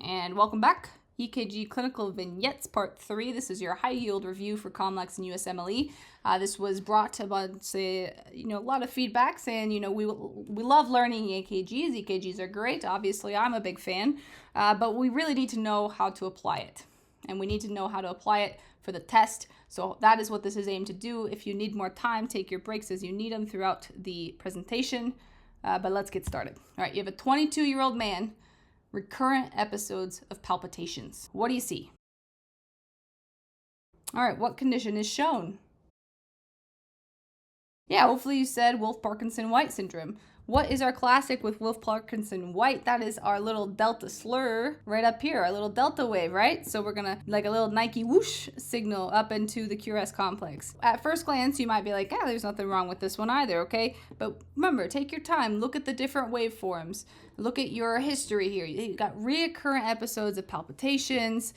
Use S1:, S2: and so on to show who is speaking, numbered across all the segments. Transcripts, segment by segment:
S1: And welcome back. EKG Clinical Vignettes Part 3. This is your high-yield review for COMLEX and USMLE. This was brought to a lot of feedback saying, we love learning EKGs. EKGs are great. Obviously, I'm a big fan. But we really need to know how to apply it. And we need to know how to apply it for the test. So that is what this is aimed to do. If you need more time, take your breaks as you need them throughout the presentation. But let's get started. All right, you have a 22-year-old man, recurrent episodes of palpitations. What do you see? All right, what condition is shown? Yeah, hopefully you said Wolff-Parkinson-White syndrome. What is our classic with Wolff-Parkinson-White? That is our little delta slur right up here, our little delta wave, right? So we're gonna, like a little Nike whoosh signal up into the QRS complex. At first glance, you might be like, there's nothing wrong with this one either, okay? But remember, take your time, look at the different waveforms, look at your history here. You got recurrent episodes of palpitations,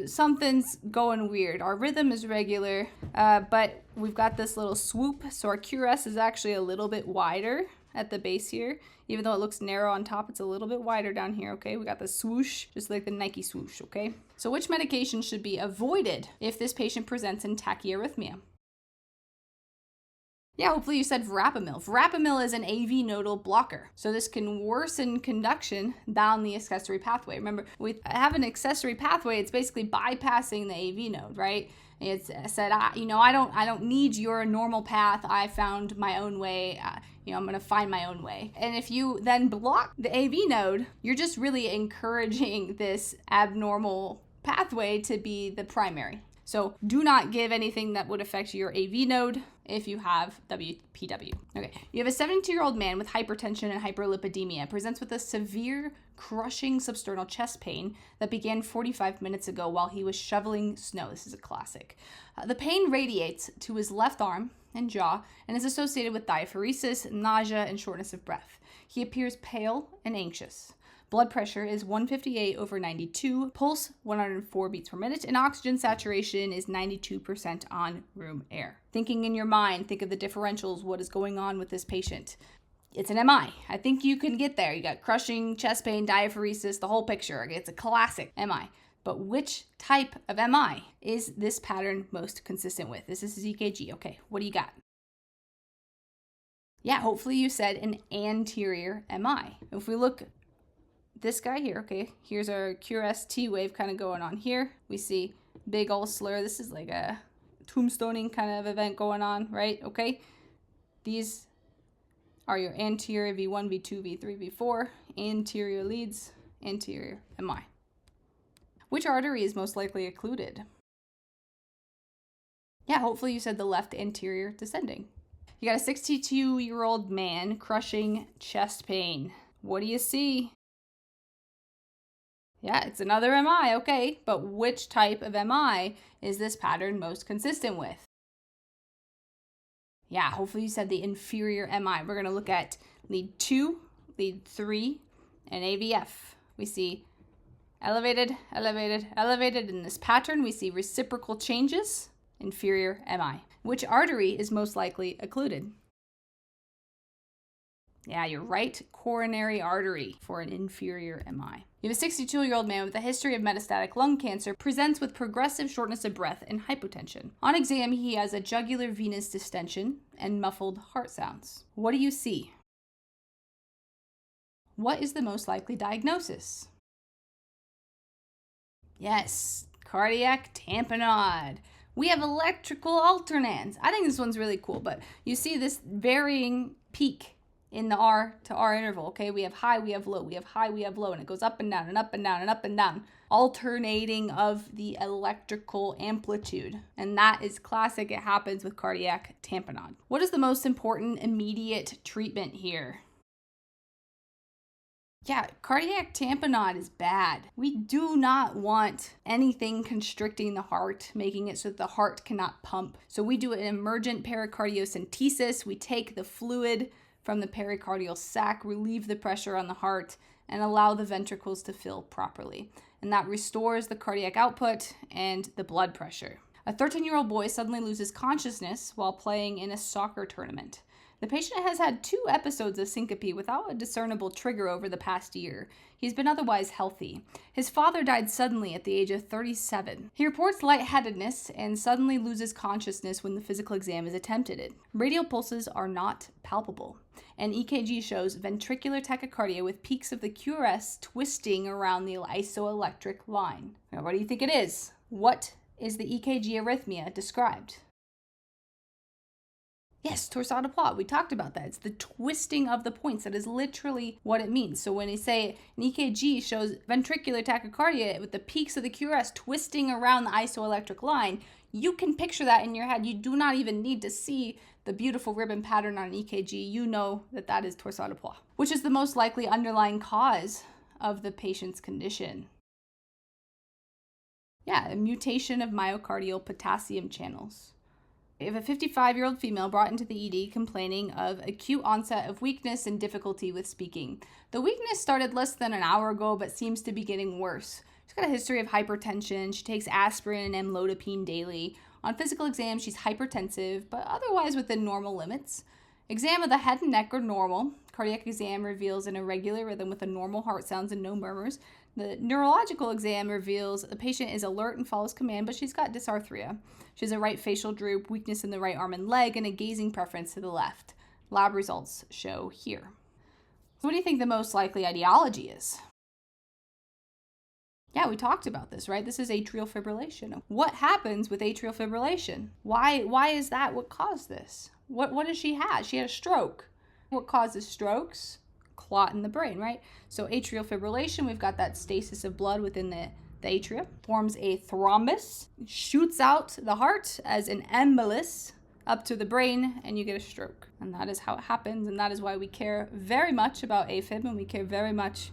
S1: something's going weird. Our rhythm is regular, but we've got this little swoop, so our QRS is actually a little bit wider at the base here. Even though it looks narrow on top, it's a little bit wider down here, okay? We got the swoosh, just like the Nike swoosh, okay? So which medication should be avoided if this patient presents in tachyarrhythmia? Yeah, hopefully you said verapamil. Verapamil is an AV nodal blocker. So this can worsen conduction down the accessory pathway. Remember, we have an accessory pathway. It's basically bypassing the AV node, right? It's said, I don't need your normal path. I found my own way. I'm going to find my own way. And if you then block the AV node, you're just really encouraging this abnormal pathway to be the primary. So do not give anything that would affect your AV node if you have WPW. Okay, you have a 72-year-old man with hypertension and hyperlipidemia, presents with a severe crushing substernal chest pain that began 45 minutes ago while he was shoveling snow. This is a classic. The pain radiates to his left arm and jaw and is associated with diaphoresis, nausea, and shortness of breath. He appears pale and anxious. Blood pressure is 158/92, pulse 104 beats per minute, and oxygen saturation is 92% on room air. Thinking in your mind, think of the differentials, what is going on with this patient. It's an MI. I think you can get there. You got crushing, chest pain, diaphoresis, the whole picture. It's a classic MI. But which type of MI is this pattern most consistent with? This is EKG. Okay, what do you got? Yeah, hopefully you said an anterior MI. If we look this guy here, okay, here's our QRS T wave kind of going on here. We see big old slur. This is like a tombstoning kind of event going on, right? Okay, these are your anterior V1, V2, V3, V4, anterior leads, anterior MI. Which artery is most likely occluded? Yeah, hopefully you said the left anterior descending. You got a 62-year-old man crushing chest pain. What do you see? Yeah, it's another MI, okay, but which type of MI is this pattern most consistent with? Yeah, hopefully you said the inferior MI. We're going to look at lead 2, lead 3, and AVF. We see elevated, elevated, elevated. In this pattern, we see reciprocal changes, inferior MI. Which artery is most likely occluded? Yeah, your right coronary artery for an inferior MI. You have a 62-year-old man with a history of metastatic lung cancer, presents with progressive shortness of breath and hypotension. On exam, he has a jugular venous distension and muffled heart sounds. What do you see? What is the most likely diagnosis? Yes, cardiac tamponade. We have electrical alternans. I think this one's really cool, but you see this varying peak in the R to R interval, okay? We have high, we have low, we have high, we have low, and it goes up and down and up and down and up and down, alternating of the electrical amplitude. And that is classic. It happens with cardiac tamponade. What is the most important immediate treatment here? Yeah, cardiac tamponade is bad. We do not want anything constricting the heart, making it so that the heart cannot pump. So we do an emergent pericardiocentesis. We take the fluid from the pericardial sac, relieve the pressure on the heart, and allow the ventricles to fill properly. And that restores the cardiac output and the blood pressure. A 13-year-old boy suddenly loses consciousness while playing in a soccer tournament. The patient has had 2 episodes of syncope without a discernible trigger over the past year. He's been otherwise healthy. His father died suddenly at the age of 37. He reports lightheadedness and suddenly loses consciousness when the physical exam is attempted. Radial pulses are not palpable. An EKG shows ventricular tachycardia with peaks of the QRS twisting around the isoelectric line. Now, what do you think it is? What is the EKG arrhythmia described? Yes, torsade de poids. We talked about that. It's the twisting of the points. That is literally what it means. So when they say an EKG shows ventricular tachycardia with the peaks of the QRS twisting around the isoelectric line, you can picture that in your head. You do not even need to see the beautiful ribbon pattern on an EKG. You know that that is torsade de poids, which is the most likely underlying cause of the patient's condition. Yeah, a mutation of myocardial potassium channels. We have a 55-year-old female brought into the ED complaining of acute onset of weakness and difficulty with speaking. The weakness started less than an hour ago, but seems to be getting worse. She's got a history of hypertension. She takes aspirin and amlodipine daily. On physical exam, she's hypertensive, but otherwise within normal limits. Exam of the head and neck are normal. Cardiac exam reveals an irregular rhythm with a normal heart sounds and no murmurs. The neurological exam reveals the patient is alert and follows command, but she's got dysarthria. She has a right facial droop, weakness in the right arm and leg, and a gazing preference to the left. Lab results show here. So what do you think the most likely etiology is? Yeah, we talked about this, right? This is atrial fibrillation. What happens with atrial fibrillation? Why is that? What caused this? What does she have? She had a stroke. What causes strokes? Clot in the brain, right? So atrial fibrillation, we've got that stasis of blood within the atria, forms a thrombus, shoots out the heart as an embolus up to the brain, and you get a stroke. And that is how it happens, and that is why we care very much about AFib, and we care very much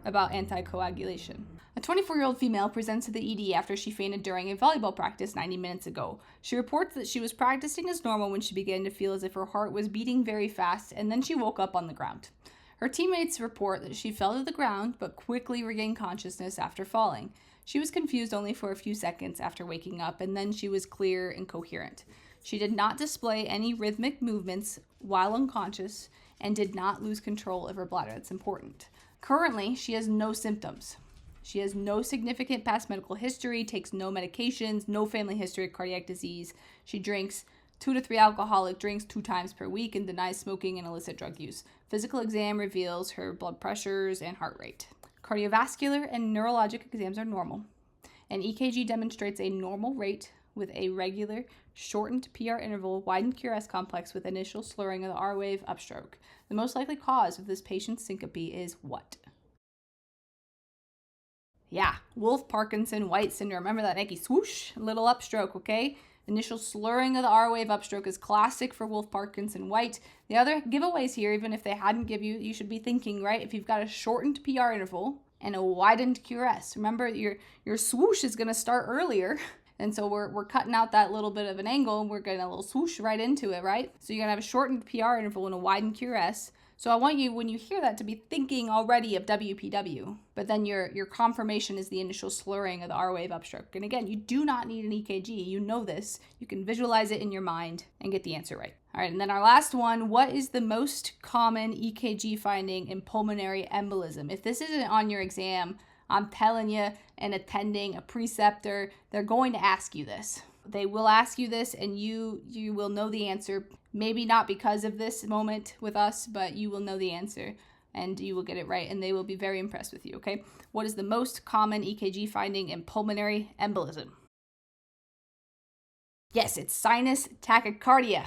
S1: about anticoagulation. A 24-year-old female presents to the ED after she fainted during a volleyball practice 90 minutes ago. She reports that she was practicing as normal when she began to feel as if her heart was beating very fast, and then she woke up on the ground. Her teammates report that she fell to the ground but quickly regained consciousness after falling. She was confused only for a few seconds after waking up, and then she was clear and coherent. She did not display any rhythmic movements while unconscious and did not lose control of her bladder. That's important. Currently, she has no symptoms. She has no significant past medical history, takes no medications, no family history of cardiac disease. She drinks 2 to 3 alcoholic drinks 2 times per week and denies smoking and illicit drug use. Physical exam reveals her blood pressures and heart rate. Cardiovascular and neurologic exams are normal. An EKG demonstrates a normal rate with a regular, shortened PR interval, widened QRS complex with initial slurring of the R wave upstroke. The most likely cause of this patient's syncope is what? Yeah, Wolff-Parkinson-White syndrome. Remember that Nike swoosh? Little upstroke, okay? Initial slurring of the R wave upstroke is classic for Wolff-Parkinson-White. The other giveaways here, even if they hadn't give you, you should be thinking, right? If you've got a shortened PR interval and a widened QRS, remember your swoosh is going to start earlier. And so we're cutting out that little bit of an angle and we're getting a little swoosh right into it, right? So you're going to have a shortened PR interval and a widened QRS. So I want you, when you hear that, to be thinking already of WPW, but then your confirmation is the initial slurring of the R wave upstroke. And again, you do not need an EKG. You know this. You can visualize it in your mind and get the answer right. All right, and then our last one, what is the most common EKG finding in pulmonary embolism? If this isn't on your exam, I'm telling you, an attending, a preceptor, they're going to ask you this. They will ask you this and you will know the answer. Maybe not because of this moment with us, but you will know the answer and you will get it right and they will be very impressed with you, okay? What is the most common EKG finding in pulmonary embolism? Yes, it's sinus tachycardia.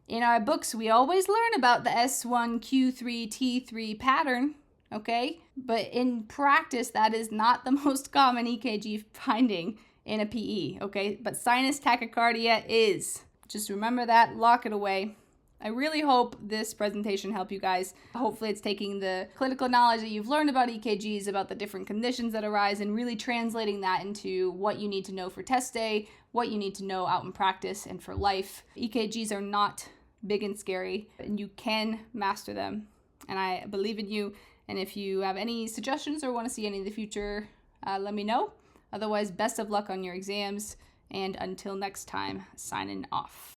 S1: In our books, we always learn about the S1Q3T3 pattern, okay? But in practice, that is not the most common EKG finding in a PE, okay? But sinus tachycardia is. Just remember that, lock it away. I really hope this presentation helped you guys. Hopefully it's taking the clinical knowledge that you've learned about EKGs, about the different conditions that arise, and really translating that into what you need to know for test day, what you need to know out in practice and for life. EKGs are not big and scary, and you can master them. And I believe in you. And if you have any suggestions or want to see any in the future, let me know. Otherwise, best of luck on your exams. And until next time, signing off.